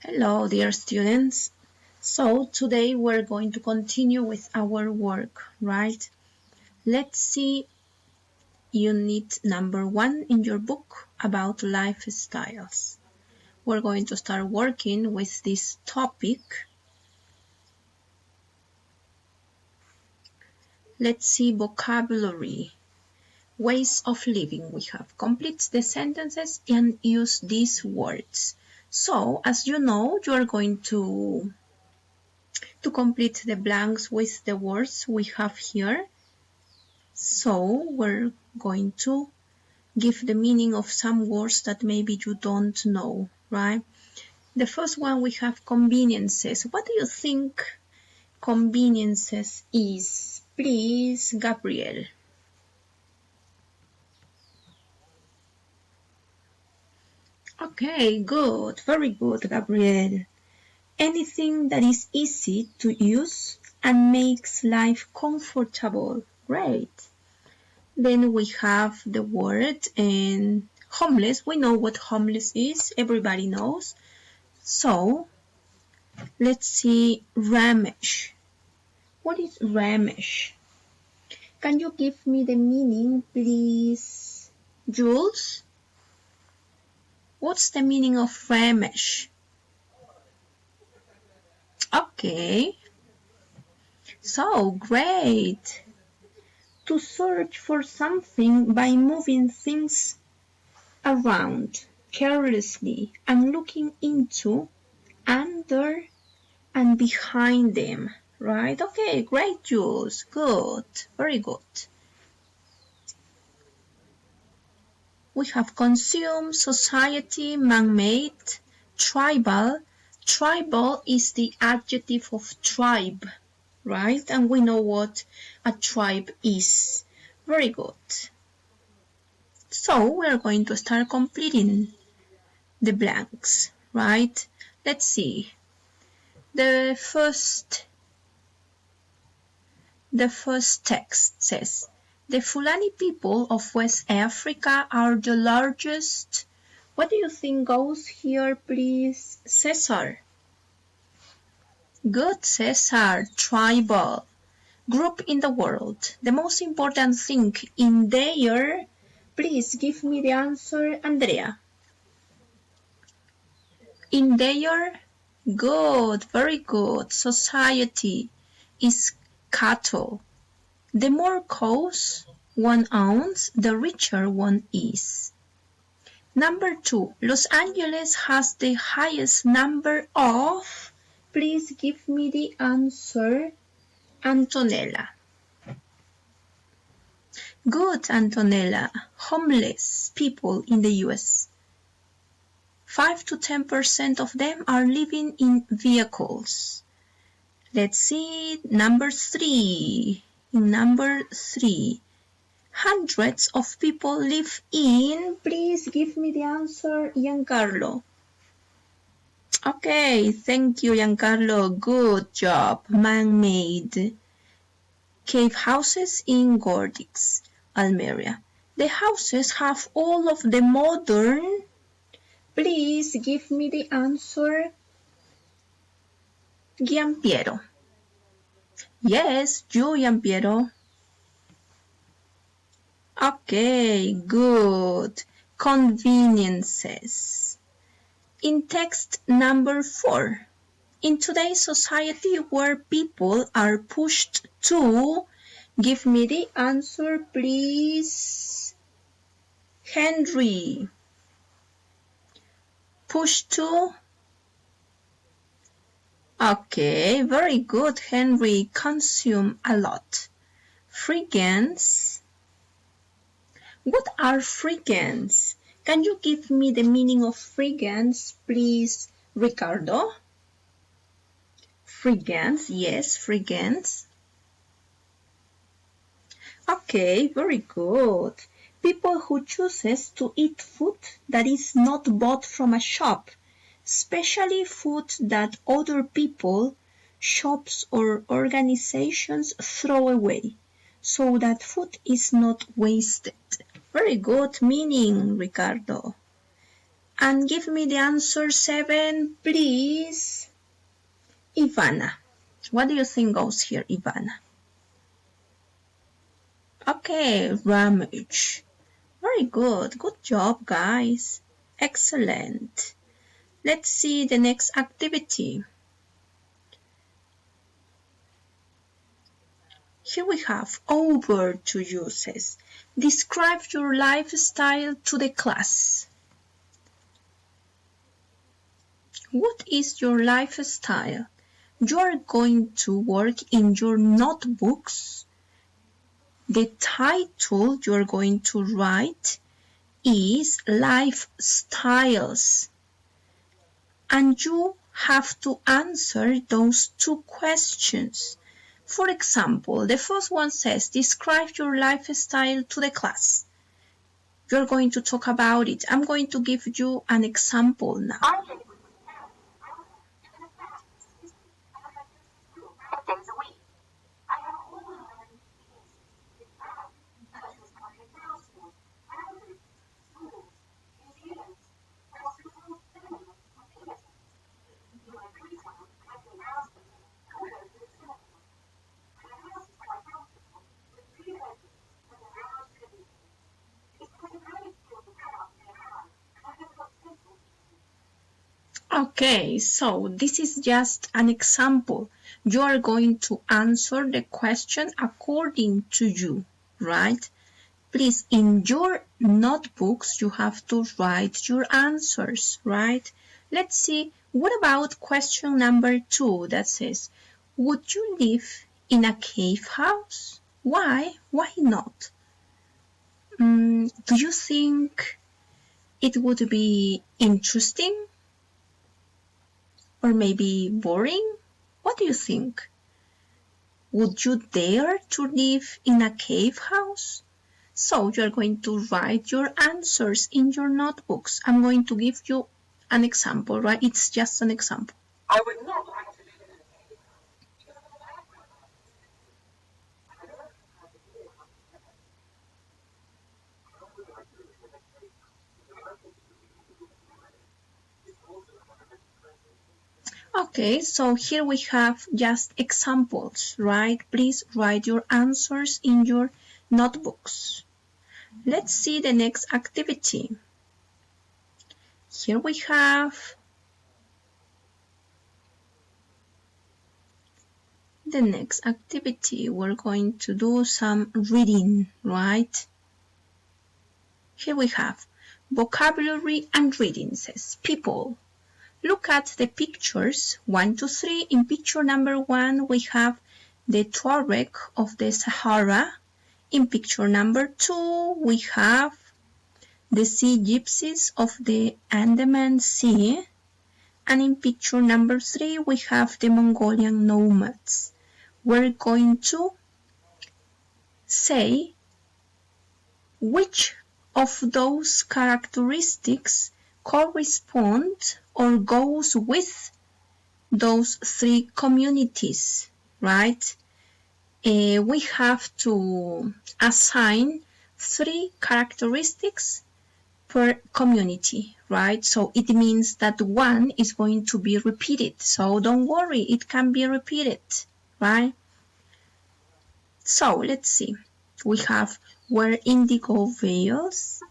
Hello, dear students. So today we're going to continue with our work, right? Let's see unit number 1 in your book about lifestyles. We're going to start working with this topic. Let's see vocabulary. Ways of living. We have complete the sentences and use these words. So, as you know, you are going to complete the blanks with the words we have here. So we're going to give the meaning of some words that maybe you don't know, right? The first one we have conveniences. What do you think conveniences is? Please, Gabriel. Okay, good. Very good, Gabriel. Anything that is easy to use and makes life comfortable. Great. Then we have the word and homeless. We know what homeless is. Everybody knows. So let's see Ramesh. What is Ramesh? Can you give me the meaning, please, Jules? What's the meaning of Ramesh? Okay. So great. To search for something by moving things around carelessly and looking into, under, and behind them, right? Okay, great, Jules. Good, very good. We have consume, society, man-made, tribal. Tribal is the adjective of tribe, right? And we know what a tribe is. Very good. So we're going to start completing the blanks, right? Let's see. The first text says, the Fulani people of West Africa are the largest. What do you think goes here, please? Cesar. Good, Cesar. Tribal group in the world. The most important thing in their, please give me the answer, Andrea. In their, good, very good. Society is cattle. The more cows one owns, the richer one is. Number 2. Los Angeles has the highest number of, please give me the answer, Antonella. Good, Antonella. Homeless people in the US. 5 to 10% of them are living in vehicles. Let's see, number 3. Number 3. Hundreds of people live in, please give me the answer, Giancarlo. Okay, thank you, Giancarlo. Good job. Man-made. Cave houses in Gordix, Almeria. The houses have all of the modern, please give me the answer, Giampiero. Yes, you, Giampiero. Okay, good. Conveniences. In text number 4, in today's society where people are pushed to, give me the answer, please, Henry. Pushed to? Okay, very good, Henry. Consume a lot. Freegans. What are freegans? Can you give me the meaning of freegans, please, Ricardo? Freegans, yes, freegans. Okay, very good. People who chooses to eat food that is not bought from a shop, especially food that other people, shops or organizations throw away, so that food is not wasted. Very good meaning, Ricardo. And give me the answer 7, please. Ivana. What do you think goes here, Ivana? Okay, rummage. Very good. Good job, guys. Excellent. Let's see the next activity. Here we have over to uses. Describe your lifestyle to the class. What is your lifestyle? You are going to work in your notebooks. The title you are going to write is Lifestyles. And you have to answer those two questions. For example, the first one says, describe your lifestyle to the class. You're going to talk about it. I'm going to give you an example now. Okay, so this is just an example. You are going to answer the question according to you, right? Please, in your notebooks, you have to write your answers, right? Let's see, what about question number 2 that says, would you live in a cave house? Why? Why not? Do you think it would be interesting or maybe boring? What do you think? Would you dare to live in a cave house? So you're going to write your answers in your notebooks. I'm going to give you an example, right? It's just an example. I would not like to live in a cave. Okay, so here we have just examples, right? Please write your answers in your notebooks. Let's see the next activity. Here we have the next activity. We're going to do some reading, right? Here we have vocabulary and reading. Says people. Look at the pictures 1 to 3. In picture number 1, we have the Tuareg of the Sahara. In picture number 2, we have the Sea Gypsies of the Andaman Sea. And in picture number 3, we have the Mongolian nomads. We're going to say which of those characteristics correspond or goes with those 3 communities, right? We have to assign 3 characteristics per community, right? So it means that one is going to be repeated. So don't worry, it can be repeated, right? So let's see. We have wear indigo veils,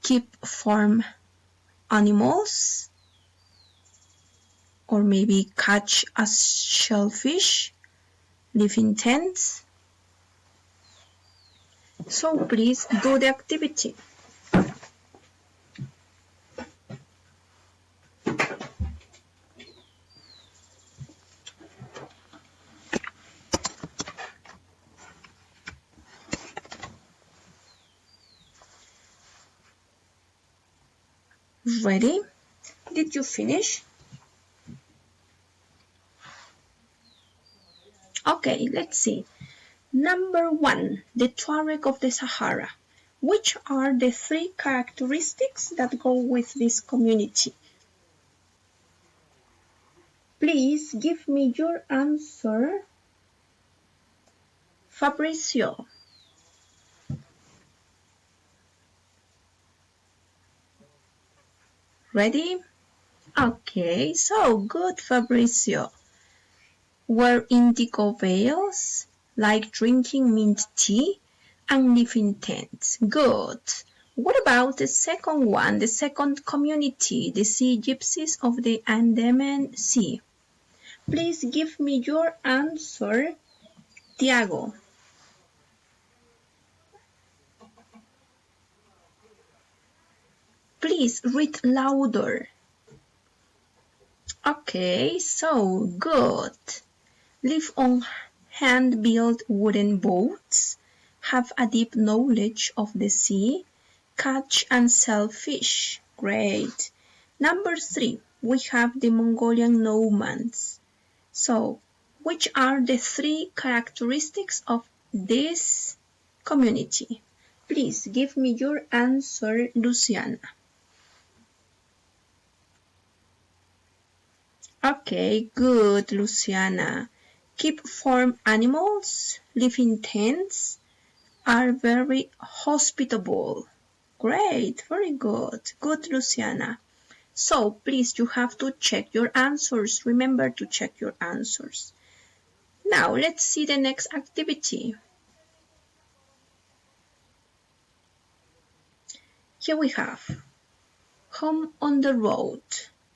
keep farm animals, or maybe catch a shellfish, live in tents. So please do the activity. Ready? Did you finish? Okay, let's see. Number 1, the Tuareg of the Sahara. Which are the 3 characteristics that go with this community? Please give me your answer, Fabricio. Ready? Okay, so good, Fabrizio. Wear indigo veils, like drinking mint tea, and live in tents. Good. What about the second one, the second community, the Sea Gypsies of the Andaman Sea? Please give me your answer, Tiago. Please read louder. Okay, so good. Live on hand-built wooden boats, have a deep knowledge of the sea, catch and sell fish. Great. Number 3, we have the Mongolian nomads. So, which are the 3 characteristics of this community? Please give me your answer, Luciana. Okay, good, Luciana. Keep farm animals, live in tents, are very hospitable. Great, very good. Good, Luciana. So, please, you have to check your answers. Remember to check your answers. Now, let's see the next activity. Here we have Home on the Road.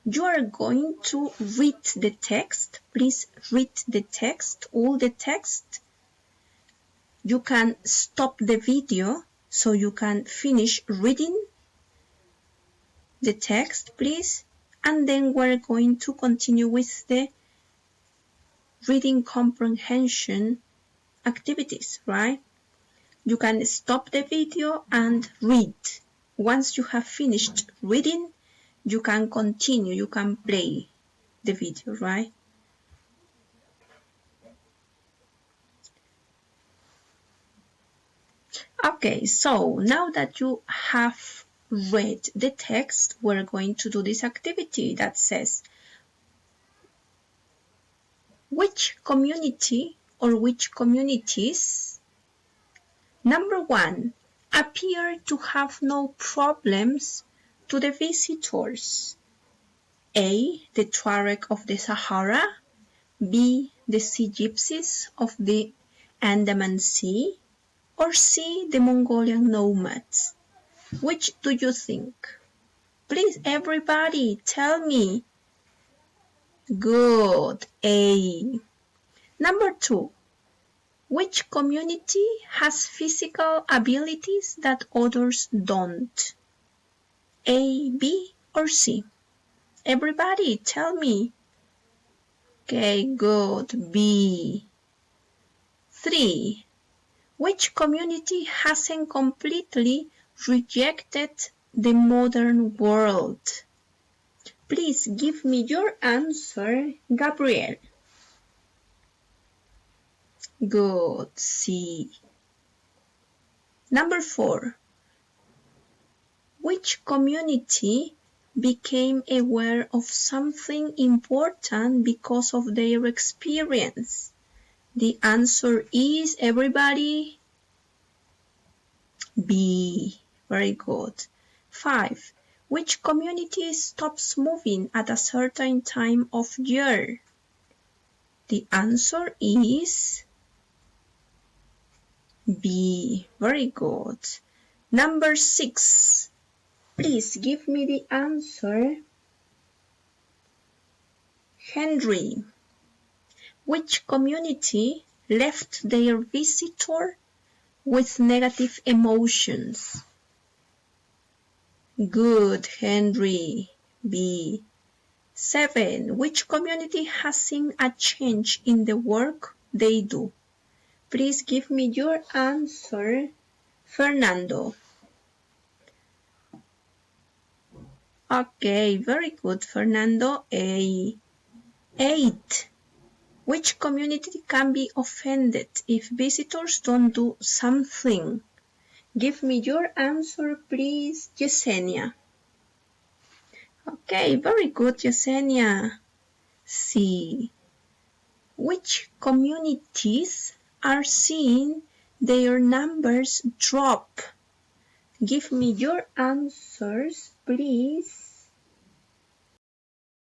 You are going to read the text. Please read the text, all the text. You can stop the video so you can finish reading the text, please. And then we're going to continue with the reading comprehension activities, right? You can stop the video and read. Once you have finished reading, you can continue, you can play the video, right? Okay, so now that you have read the text, we're going to do this activity that says, which community or which communities, number 1, appear to have no problems to the visitors? A, the Tuareg of the Sahara, B, the Sea Gypsies of the Andaman Sea, or C, the Mongolian nomads? Which do you think? Please, everybody, tell me. Good, A. Number 2, which community has physical abilities that others don't? A, B, or C? Everybody, tell me. Okay, good, B. 3, which community hasn't completely rejected the modern world? Please give me your answer, Gabriel. Good, C. Number 4, which community became aware of something important because of their experience? The answer is, everybody, B. Very good. 5, which community stops moving at a certain time of year? The answer is B. Very good. Number 6, please give me the answer, Henry. Which community left their visitor with negative emotions? Good, Henry, B. 7, which community has seen a change in the work they do? Please give me your answer, Fernando. Okay, very good, Fernando, A. 8, which community can be offended if visitors don't do something? Give me your answer, please, Yesenia. Okay, very good, Yesenia. C. Which communities are seeing their numbers drop? Give me your answers, please,